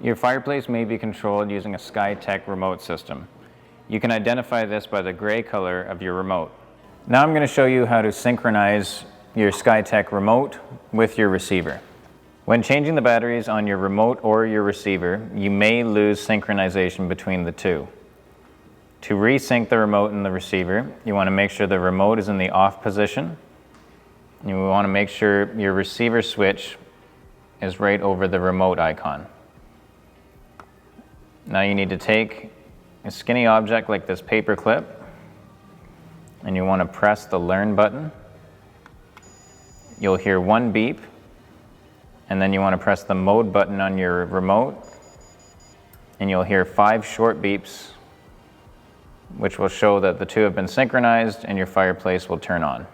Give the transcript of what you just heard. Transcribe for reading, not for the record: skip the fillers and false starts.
Your fireplace may be controlled using a Skytech remote system. You can identify this by the gray color of your remote. Now I'm going to show you how to synchronize your Skytech remote with your receiver. When changing the batteries on your remote or your receiver, you may lose synchronization between the two. To resync the remote and the receiver, you want to make sure the remote is in the off position. You want to make sure your receiver switch is right over the remote icon. Now you need to take a skinny object like this paper clip, and you want to press the learn button. You'll hear one beep, and then you want to press the mode button on your remote, and you'll hear 5 short beeps, which will show that the two have been synchronized and your fireplace will turn on.